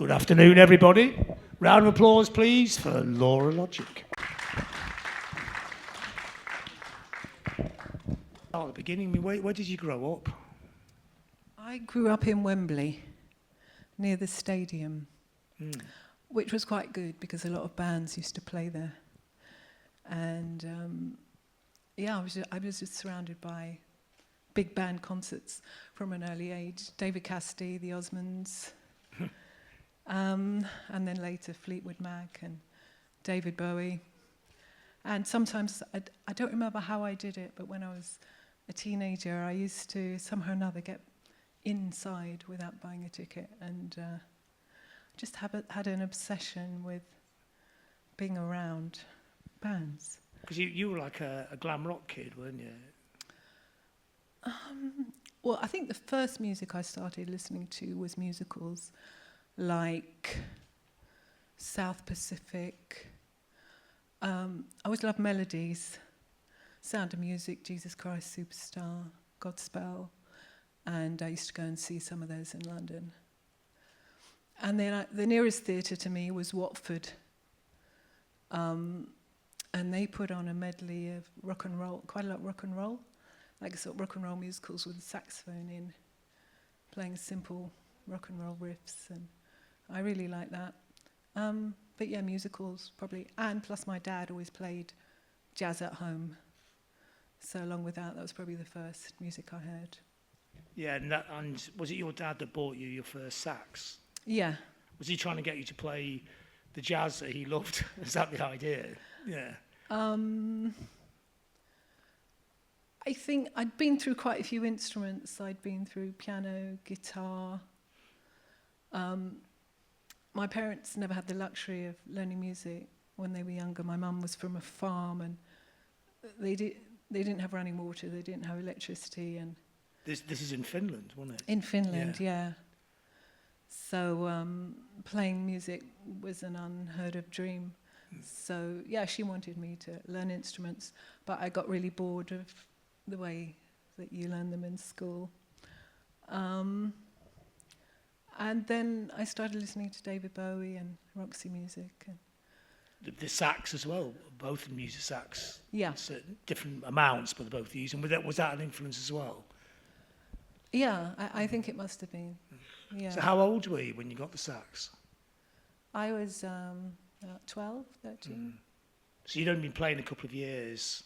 Good afternoon, everybody. Round of applause, please, for Lora Logic. At the beginning, where did you grow up? I grew up in Wembley, near the stadium, which was quite good because a lot of bands used to play there. And I was just surrounded by big band concerts from an early age. David Cassidy, the Osmonds, and then later Fleetwood Mac and David Bowie. And sometimes, I don't remember how I did it, but when I was a teenager, I used to somehow or another get inside without buying a ticket, and just had an obsession with being around bands. Because you were like a glam rock kid, weren't you? Well, I think the first music I started listening to was musicals like South Pacific. I always loved melodies. Sound of Music, Jesus Christ Superstar, Godspell, and I used to go and see some of those in London. And then the nearest theatre to me was Watford, and they put on a medley of rock and roll, quite a lot of rock and roll, like sort of rock and roll musicals with a saxophone in, playing simple rock and roll riffs, and I really liked that. But yeah, musicals probably, and plus my dad always played jazz at home. So along with that was probably the first music I heard. Yeah, and was it your dad that bought you your first sax? Yeah. Was he trying to get you to play the jazz that he loved? Is that the idea? Yeah. I think I'd been through quite a few instruments. I'd been through piano, guitar. My parents never had the luxury of learning music when they were younger. My mum was from a farm, and they didn't have running water, they didn't have electricity. And this is in Finland, wasn't it? In Finland, yeah. So playing music was an unheard of dream. So yeah, she wanted me to learn instruments, but I got really bored of the way that you learn them in school. And then I started listening to David Bowie and Roxy music. And the sax as well, both music sax. Yeah. Different amounts, but they're both used. And was that an influence as well? Yeah, I think it must have been. Yeah. So how old were you when you got the sax? I was about 12, 13. So you'd only been playing a couple of years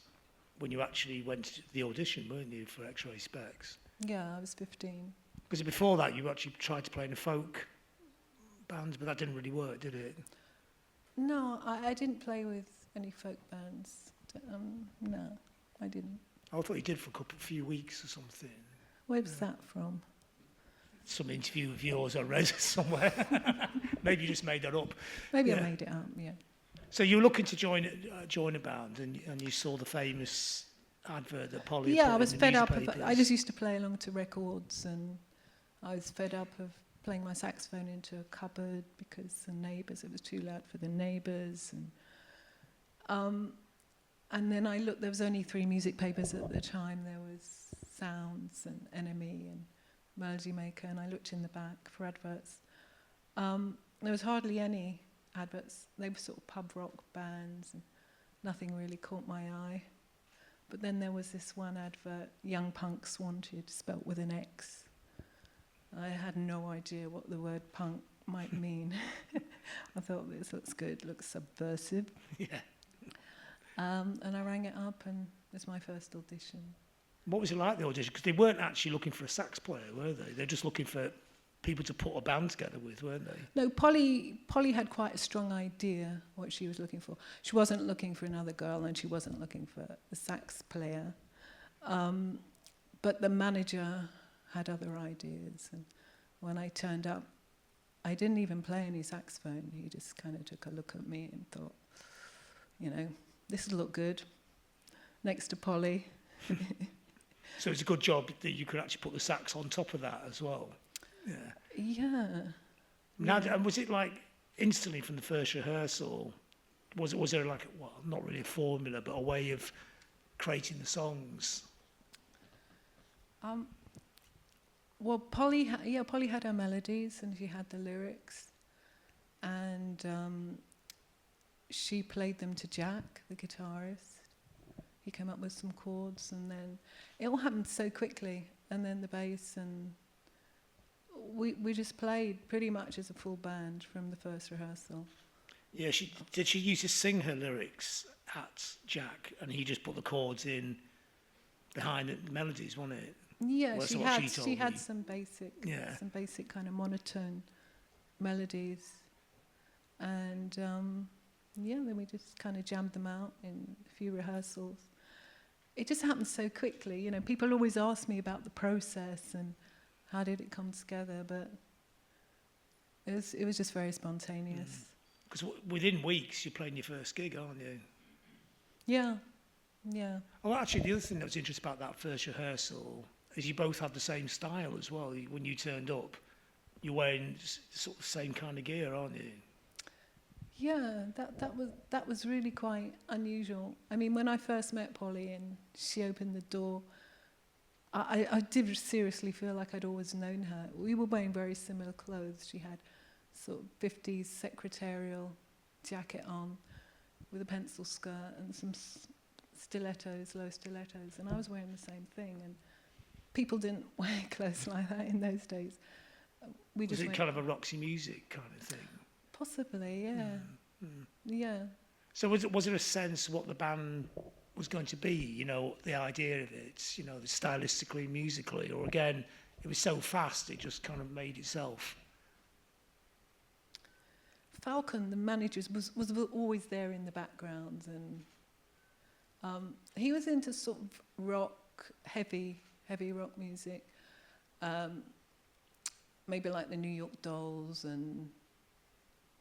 when you actually went to the audition, weren't you, for Ray Spex? Yeah, I was 15. Because before that, you actually tried to play in a folk band, but that didn't really work, did it? No, I didn't play with any folk bands. No, I didn't. I thought you did for a few weeks or something. Where was that from? Some interview of yours I read somewhere. Maybe you just made that up. Maybe I made it up, yeah. So you were looking to join a band, and you saw the famous advert that Polly Yeah, put I was in the fed up. I just used to play along to records, and I was fed up of playing my saxophone into a cupboard because it was too loud for the neighbours. And then I looked, there was only 3 music papers at the time. There was Sounds and Enemy and Melody Maker, and I looked in the back for adverts. There was hardly any adverts. They were sort of pub rock bands, and nothing really caught my eye. But then there was this one advert, Young Punks Wanted, spelt with an X. I had no idea what the word punk might mean. I thought, this looks good, looks subversive. Yeah. And I rang it up, and it was my first audition. What was it like, the audition? Because they weren't actually looking for a sax player, were they? They're just looking for people to put a band together with, weren't they? No, Polly had quite a strong idea what she was looking for. She wasn't looking for another girl, and she wasn't looking for a sax player. But the manager had other ideas. And when I turned up, I didn't even play any saxophone. He just kind of took a look at me and thought, this will look good next to Polly. So it's a good job that you could actually put the sax on top of that as well. Yeah. Yeah. Now, and was it like instantly from the first rehearsal? Was there like, well, not really a formula, but a way of creating the songs? Well, Polly had her melodies and she had the lyrics, and she played them to Jack, the guitarist. He came up with some chords, and then it all happened so quickly. And then the bass, and we just played pretty much as a full band from the first rehearsal. Yeah, she used to sing her lyrics at Jack, and he just put the chords in behind the melodies, wasn't it? Yeah, Well, that's she what had she told she had me. some basic Yeah. kind of monotone melodies, and then we just kind of jammed them out in a few rehearsals. It just happened so quickly, you know. People always ask me about the process and how did it come together, but it was just very spontaneous. Because within weeks you're playing your first gig, aren't you? Yeah, yeah. Oh, actually, the other thing that was interesting about that first rehearsal is you both had the same style as well. When you turned up, you're wearing sort of the same kind of gear, aren't you? Yeah, that was really quite unusual. I mean, when I first met Polly and she opened the door, I did seriously feel like I'd always known her. We were wearing very similar clothes. She had sort of 50s secretarial jacket on with a pencil skirt and some stilettos, low stilettos, and I was wearing the same thing. And people didn't wear clothes like that in those days. Was it kind of a Roxy Music kind of thing? Possibly, yeah. Yeah. So was there a sense what the band was going to be, you know, the idea of it, you know, stylistically, musically, or again, it was so fast it just kind of made itself? Falcon, the manager, was always there in the background, and he was into sort of rock, heavy rock music, maybe like the New York Dolls and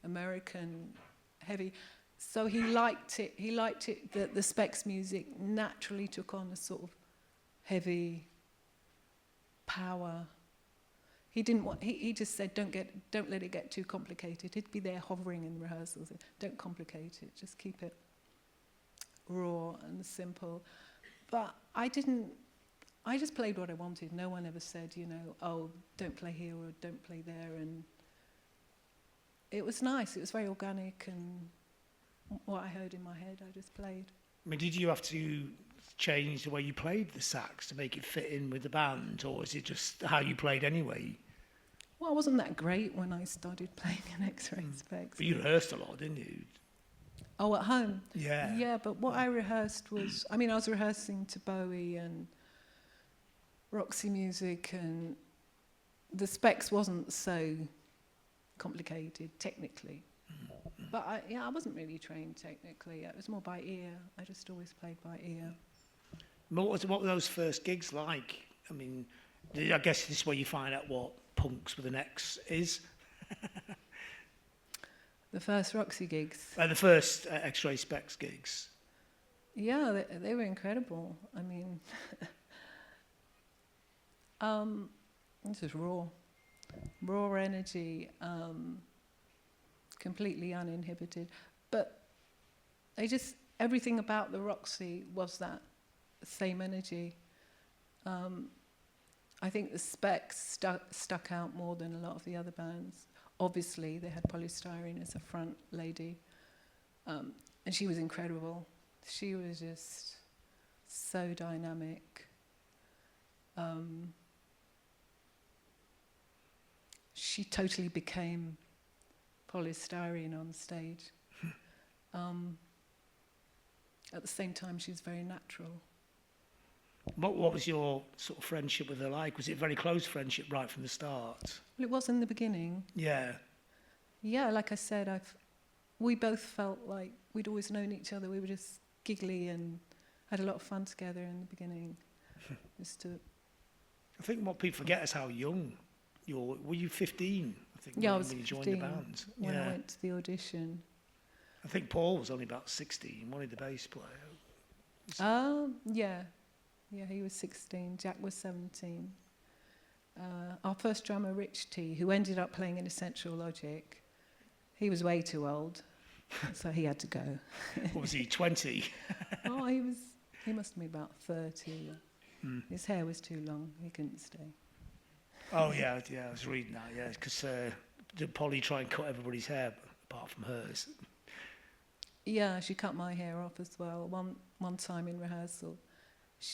American heavy. So he liked it. He liked it that the Spex music naturally took on a sort of heavy power. He didn't want. He just said, "Don't let it get too complicated." He'd be there hovering in rehearsals. Don't complicate it. Just keep it raw and simple. But I didn't. I just played what I wanted. No one ever said, you know, "Oh, don't play here" or "Don't play there." And it was nice. It was very organic, and what I heard in my head, I just played. I mean, did you have to change the way you played the sax to make it fit in with the band, or is it just how you played anyway? Well, I wasn't that great when I started playing an X-Ray Spex. But you rehearsed a lot, didn't you? Oh, at home? Yeah. Yeah, but what I rehearsed was, I mean, I was rehearsing to Bowie and Roxy Music, and the Spex wasn't so complicated technically. But I wasn't really trained technically. It was more by ear. I just always played by ear. What were those first gigs like? I mean, I guess this is where you find out what punks with an X is. The first Roxy gigs. The first X-Ray Spex gigs. Yeah, they were incredible. I mean, this is raw energy, completely uninhibited. But everything about the Roxy was that same energy. I think the Spex stuck out more than a lot of the other bands. Obviously, they had Polystyrene as a front lady, and she was incredible. She was just so dynamic. She totally became Polystyrene on stage. At the same time, she was very natural. What was your sort of friendship with her like? Was it a very close friendship right from the start? Well, it was in the beginning. Yeah. Yeah, like I said, we both felt like we'd always known each other. We were just giggly and had a lot of fun together in the beginning. I think what people forget is how young you were. Were you 15? I think. Yeah, I was when you 15 joined the band. when I went to the audition. I think Paul was only about 16. Wanted the bass player. Yeah. Yeah, he was 16. Jack was 17. Our first drummer, Rich T, who ended up playing in Essential Logic, he was way too old, so he had to go. What was he, 20? Oh, he must have been about 30. His hair was too long. He couldn't stay. Oh, yeah, I was reading that, yeah, because Polly tried and cut everybody's hair, but apart from hers. Yeah, she cut my hair off as well. One time in rehearsal,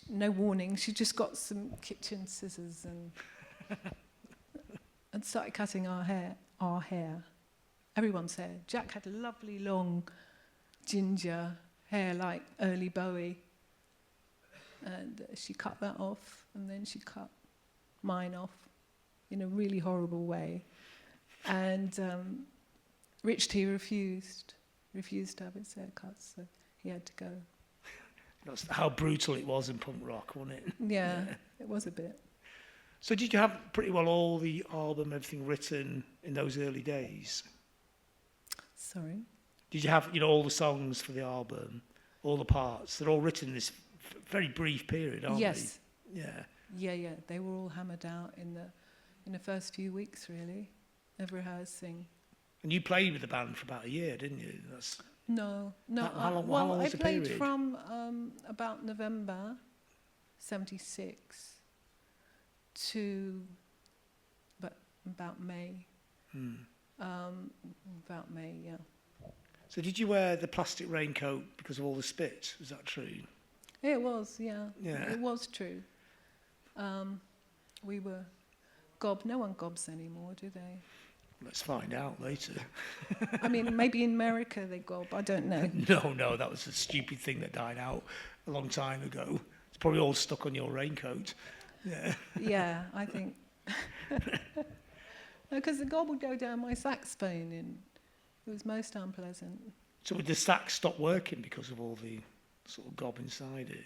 no warning. She just got some kitchen scissors and started cutting our hair. Everyone's hair. Jack had lovely long ginger hair like early Bowie, and she cut that off, and then she cut mine off in a really horrible way. And Rich T refused to have his hair cut, so he had to go. That's how brutal it was in punk rock, wasn't it? Yeah, it was a bit. So did you have pretty well all the album, everything written in those early days? Sorry? Did you have, all the songs for the album, all the parts? They're all written in this very brief period, aren't Yes. they? Yeah. Yeah. They were all hammered out in the first few weeks, really, of rehearsing. And you played with the band for about a year, didn't you? No. How long I was the played period? from about November '76 to about May. About May, yeah. So did you wear the plastic raincoat because of all the spit? Was that true? It was, yeah. Yeah. It was true. We were no one gobs anymore, do they? Let's find out later. I mean, maybe in America they gob, I don't know. No, that was a stupid thing that died out a long time ago. It's probably all stuck on your raincoat. Yeah. Yeah, I think. Because the gob would go down my saxophone and it was most unpleasant. So would the sax stop working because of all the sort of gob inside it?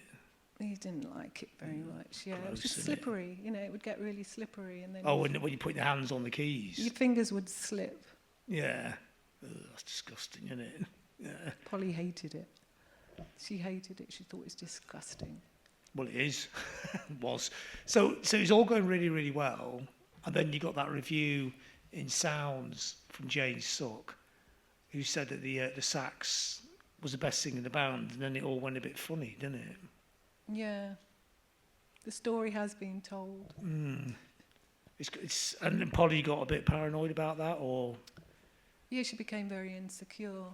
He didn't like it very much. Yeah, it was Gross, just isn't slippery. It would get really slippery, and then When you put your hands on the keys. your fingers would slip. Yeah. Ugh, that's disgusting, isn't it? Yeah. Polly hated it. She hated it. She thought it was disgusting. Well, it is. It was. So it's all going really, really well. And then you got that review in Sounds from Jane Suck, who said that the sax was the best thing in the band, and then it all went a bit funny, didn't it? Yeah. The story has been told. And then Polly got a bit paranoid about that, or? Yeah, she became very insecure.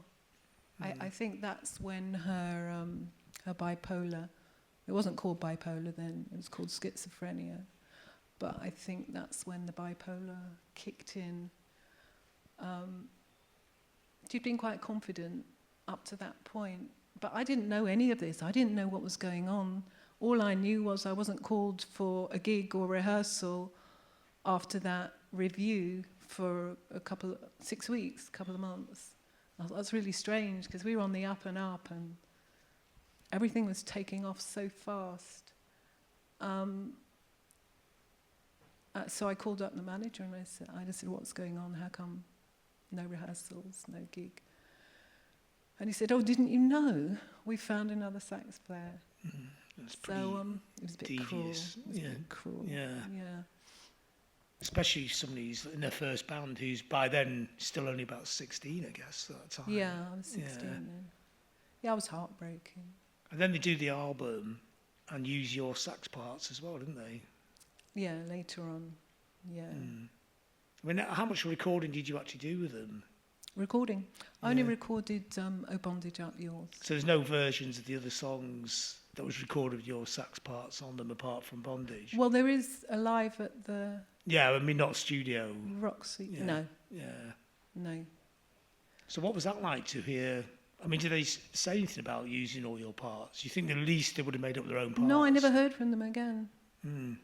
I think that's when her bipolar, it wasn't called bipolar then, it was called schizophrenia. But I think that's when the bipolar kicked in. She'd been quite confident up to that point. But I didn't know any of this. I didn't know what was going on. All I knew was I wasn't called for a gig or rehearsal after that review for 6 weeks, couple of months. I thought that's really strange because we were on the up and up and everything was taking off so fast. So I called up the manager and I just said, what's going on? How come no rehearsals, no gig? And he said, oh, didn't you know? We found another sax player. That's pretty It was a bit devious. cruel. It was a bit cruel. Yeah. Especially somebody who's in their first band who's by then still only about 16, I guess, at that time. Yeah, I was 16 then. Yeah, I was heartbreaking. And then they do the album and use your sax parts as well, didn't they? Yeah, later on. Yeah. I mean, how much recording did you actually do with them? Recording. I only recorded O Bondage Up Yours. So there's no versions of the other songs that was recorded with your sax parts on them apart from Bondage? Well, there is a live at the Yeah, I mean, not studio. Roxy. Yeah. No, Yeah. no. So what was that like to hear? I mean, did they say anything about using all your parts? You think the least they would have made up their own parts? No, I never heard from them again. Mm.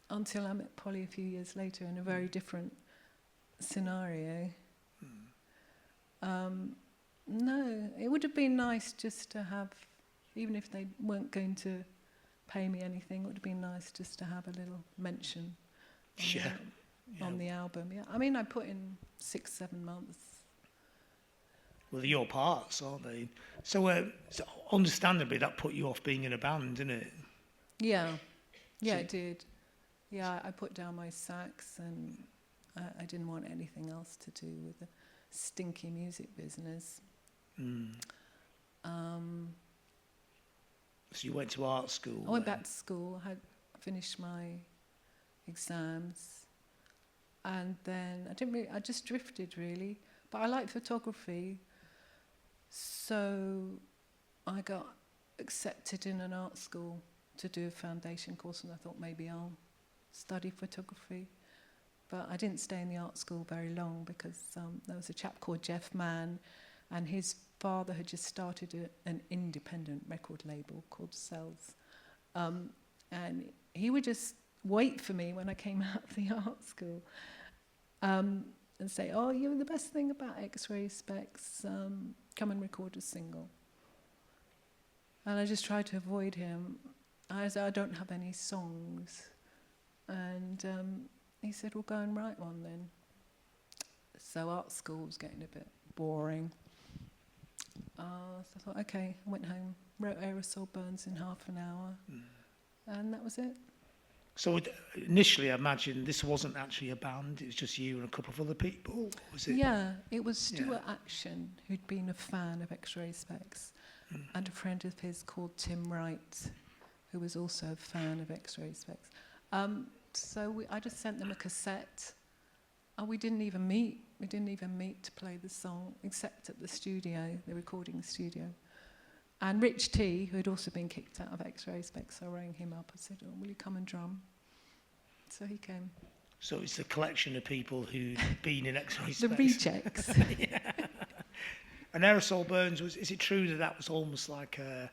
Until I met Polly a few years later in a very different scenario. No, it would have been nice just to have, even if they weren't going to pay me anything, it would have been nice just to have a little mention on the album. Yeah, I mean, I put in 6-7 months. Well, they're your parts, aren't they? So, understandably, that put you off being in a band, didn't it? Yeah, So- it did. Yeah, I put down my sax and I didn't want anything else to do with the stinky music business. So you went to art school. I went back to school, had finished my exams, And then I just drifted really. But I like photography, so I got accepted in an art school to do a foundation course, and I thought maybe I'll study photography. But I didn't stay in the art school very long because there was a chap called Jeff Mann, and his father had just started an independent record label called Cells. And he would just wait for me when I came out of the art school and say, "Oh, you're the best thing about Ray Spex, come and record a single." And I just tried to avoid him. I said, "I don't have any songs." And he said, "Well, go and write one then." So art school was getting a bit boring. So I thought, okay, I went home, wrote Aerosol Burns in half an hour, and that was it. So initially, I imagine this wasn't actually a band, it was just you and a couple of other people, was it? Yeah, it was Stuart Action, who'd been a fan of Ray Spex, and a friend of his called Tim Wright, who was also a fan of Ray Spex. So I just sent them a cassette, and we didn't even meet. We didn't even meet to play the song, except at the studio, the recording studio. And Rich T, who had also been kicked out of Ray Spex, I rang him up. I said, "Oh, will you come and drum?" So he came. So it's a collection of people who'd been in X-Ray Spex. The rejects. Yeah. And Aerosol Burns, is it true that was almost like a,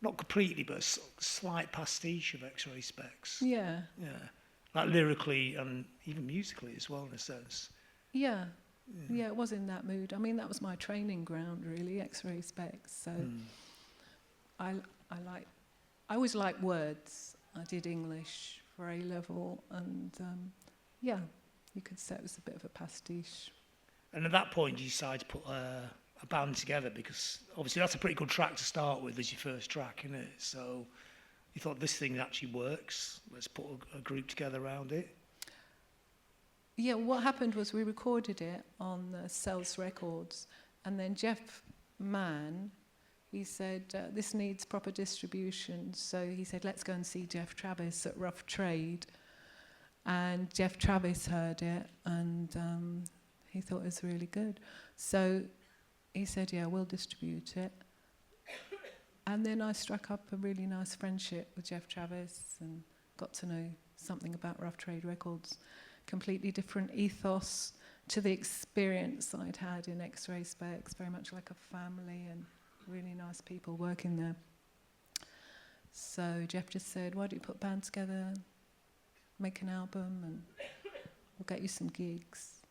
not completely, but a slight pastiche of X-Ray Spex? Yeah. Yeah. Like lyrically and even musically as well, in a sense. Yeah. Yeah, it was in that mood. I mean, that was my training ground, really, Ray Spex. So I always liked words. I did English for A-level, and yeah, you could say it was a bit of a pastiche. And at that point, you decided to put a band together, because obviously that's a pretty good track to start with as your first track, isn't it? So you thought, this thing actually works, let's put a group together around it. Yeah, what happened was we recorded it on Cells Records, and then Jeff Mann, he said, this needs proper distribution. So he said, let's go and see Jeff Travis at Rough Trade. And Jeff Travis heard it, and he thought it was really good. So he said, yeah, we'll distribute it. And then I struck up a really nice friendship with Jeff Travis and got to know something about Rough Trade Records. Completely different ethos to the experience I'd had in Ray Spex, very much like a family and really nice people working there. So Jeff just said, why don't you put a band together, make an album, and we'll get you some gigs.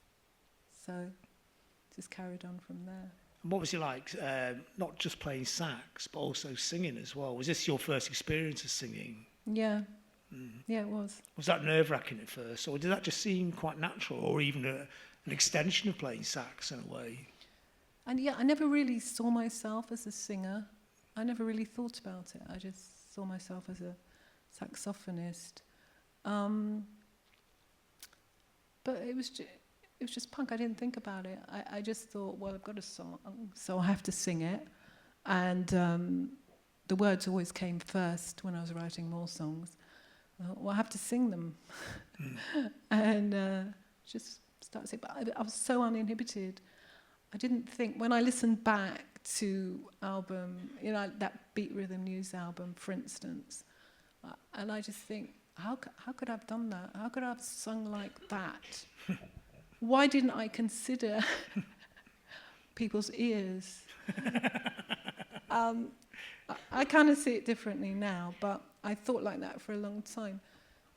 So just carried on from there. And what was it like, not just playing sax, but also singing as well? Was this your first experience of singing? Yeah. Yeah, it was. Was that nerve-wracking at first, or did that just seem quite natural, or even an extension of playing sax in a way? And yeah, I never really saw myself as a singer. I never really thought about it. I just saw myself as a saxophonist. But it was just punk. I didn't think about it. I just thought, well, I've got a song, so I have to sing it. And the words always came first when I was writing more songs. Well, I have to sing them. And just start singing. But I was so uninhibited. I didn't think, when I listened back to album, that Beat Rhythm News album, for instance, and I just think, how could I have done that? How could I have sung like that? Why didn't I consider people's ears? I kind of see it differently now, but I thought like that for a long time.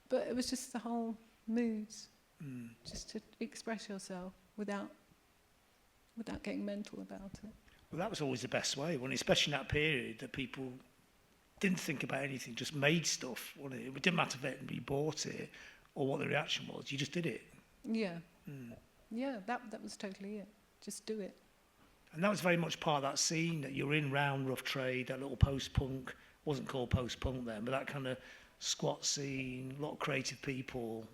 But it was just the whole mood, just to express yourself without getting mental about it. Well, that was always the best way, wasn't it? Especially in that period that people didn't think about anything, just made stuff, wasn't it? It didn't matter if anybody bought it or what the reaction was, you just did it. Yeah. Yeah, that was totally it. Just do it. And that was very much part of that scene that you're in round Rough Trade, that little post-punk, wasn't called post-punk then, but that kind of squat scene, a lot of creative people,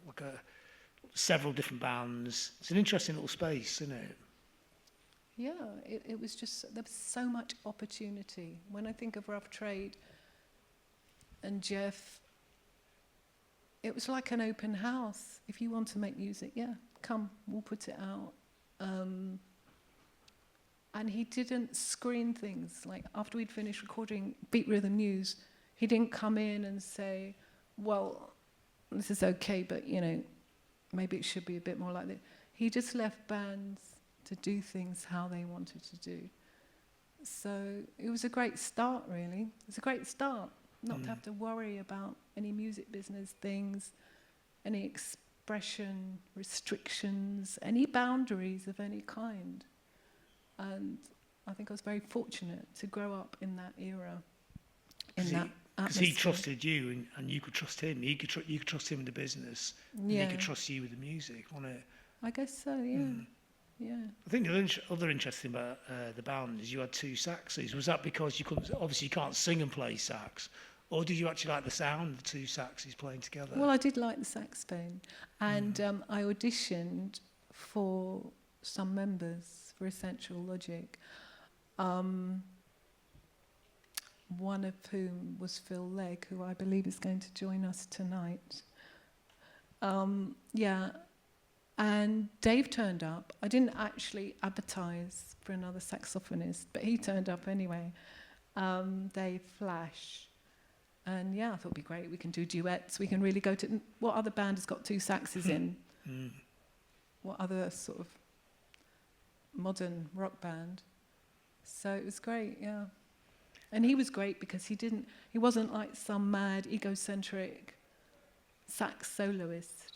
several different bands. It's an interesting little space, isn't it? Yeah, it was just, there was so much opportunity. When I think of Rough Trade and Jeff, it was like an open house. If you want to make music, yeah, come, we'll put it out. And he didn't screen things. Like after we'd finished recording Beat Rhythm News, he didn't come in and say, well, this is okay, but you know, maybe it should be a bit more like this. He just left bands to do things how they wanted to do. So it was a great start, really. It was a great start, not to have to worry about any music business things, any expression restrictions, any boundaries of any kind. And I think I was very fortunate to grow up in that era, in that Because atmosphere. he trusted you, and you could trust him. You could trust him in the business, and he could trust you with the music, wasn't it? I guess so, yeah. Yeah. I think the other interesting about the band is you had two saxes. Was that because you couldn't, obviously you can't sing and play sax, or did you actually like the sound of the two saxes playing together? Well, I did like the saxophone, and I auditioned for some members for Essential Logic, one of whom was Phil Legg, who I believe is going to join us tonight. And Dave turned up. I didn't actually advertise for another saxophonist, but he turned up anyway. Dave Flash. And yeah, I thought it'd be great. We can do duets. We can really go to... What other band has got two saxes in? What other sort of modern rock band? So it was great, yeah. And he was great because he wasn't like some mad, egocentric sax soloist.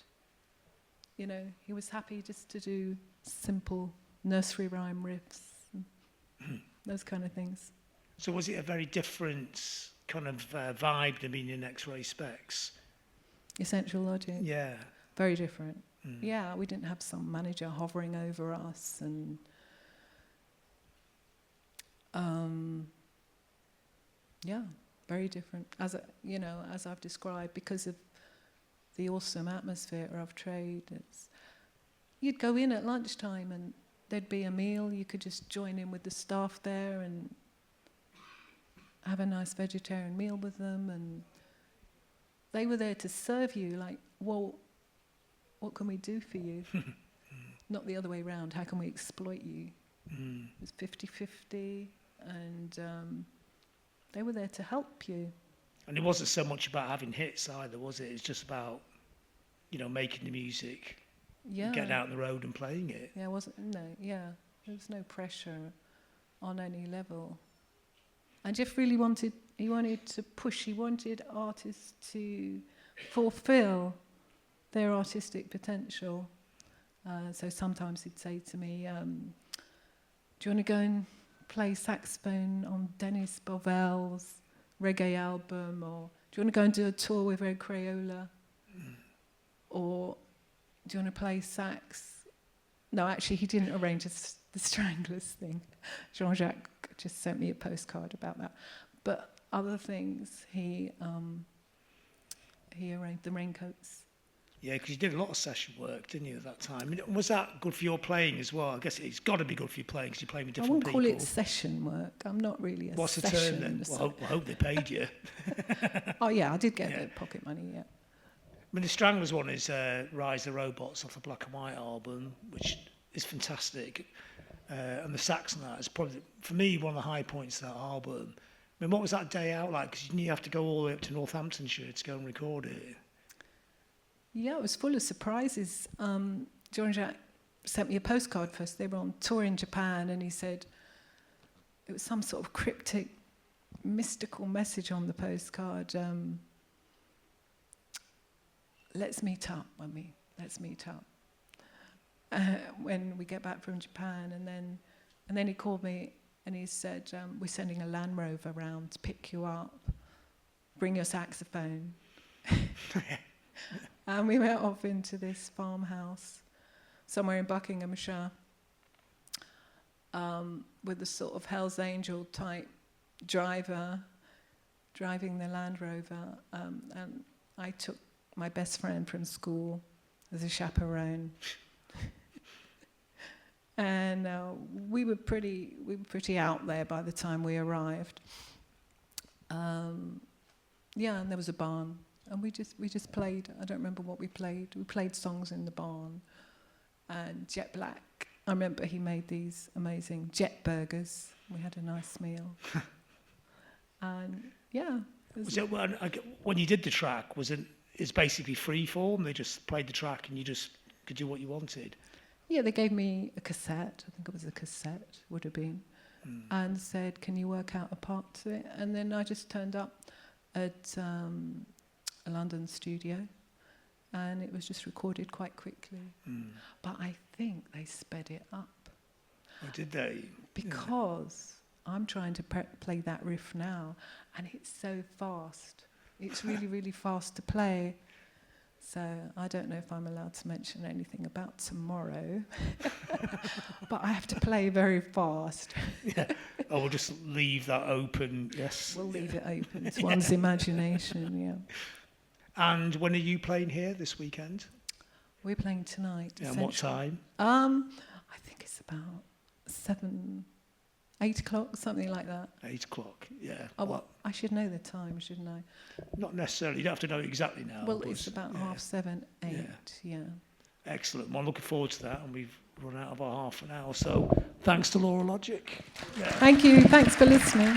You know, he was happy just to do simple nursery rhyme riffs, and those kind of things. So was it a very different kind of vibe than being in Ray Spex? Essential Logic? Yeah. Very different. Yeah, we didn't have some manager hovering over us, and yeah, very different. As I've described, because of the awesome atmosphere of trade. You'd go in at lunchtime and there'd be a meal. You could just join in with the staff there and have a nice vegetarian meal with them. And they were there to serve you, like, well, what can we do for you? Not the other way around. How can we exploit you? It was 50-50, and they were there to help you. And it wasn't so much about having hits either, was it? It's just about, you know, making the music, getting out on the road and playing it. Yeah, there was no pressure on any level. And Jeff really wanted to push, he wanted artists to fulfill their artistic potential. So sometimes he'd say to me, do you want to go and play saxophone on Dennis Bovel's reggae album, or do you want to go and do a tour with Red Crayola, or do you want to play sax? No, actually, he didn't arrange the Stranglers thing. Jean-Jacques just sent me a postcard about that. But other things, he arranged the Raincoats. Yeah, because you did a lot of session work, didn't you, at that time? And was that good for your playing as well? I guess it's got to be good for your playing because you're playing with different people. I wouldn't call it session work. I'm not really a What's the term then? Well, I hope they paid you. Oh, yeah, I did get the pocket money, yeah. I mean, the Stranglers one is Rise the Robots off the Black and White album, which is fantastic. And the sax on that is probably, for me, one of the high points of that album. I mean, what was that day out like? Because you have to go all the way up to Northamptonshire to go and record it. Yeah, it was full of surprises. Jean-Jacques sent me a postcard first. They were on tour in Japan, and he said it was some sort of cryptic, mystical message on the postcard. Let's meet up, Mummy. Let's meet up when we get back from Japan. And then he called me and he said, "We're sending a Land Rover round to pick you up. Bring your saxophone." And we went off into this farmhouse somewhere in Buckinghamshire with a sort of Hell's Angel type driver driving the Land Rover. And I took my best friend from school as a chaperone. And we were pretty out there by the time we arrived. And there was a barn And we just played. I don't remember what we played. We played songs in the barn. And Jet Black, I remember he made these amazing jet burgers. We had a nice meal. And yeah. Was it when you did the track? It's basically free form? They just played the track and you just could do what you wanted? Yeah, they gave me a cassette. I think it was a cassette, would have been, and said, "Can you work out a part to it?" And then I just turned up at a London studio, and it was just recorded quite quickly. But I think they sped it up. Oh, did they? Because I'm trying to play that riff now, and it's so fast. It's really, really fast to play. So I don't know if I'm allowed to mention anything about tomorrow, but I have to play very fast. Yeah. Oh, we'll just leave that open, yes. We'll leave it open to one's imagination, yeah. And when are you playing here this weekend? We're playing tonight. Yeah, and what time? I think it's about 8 o'clock, something like that. 8 o'clock, yeah. Oh, well, I should know the time, shouldn't I? Not necessarily. You don't have to know exactly now. Well, it's about 7:30, 8, yeah. Excellent. Well, I'm looking forward to that, and we've run out of our half an hour. So thanks to Lora Logic. Yeah. Thank you. Thanks for listening.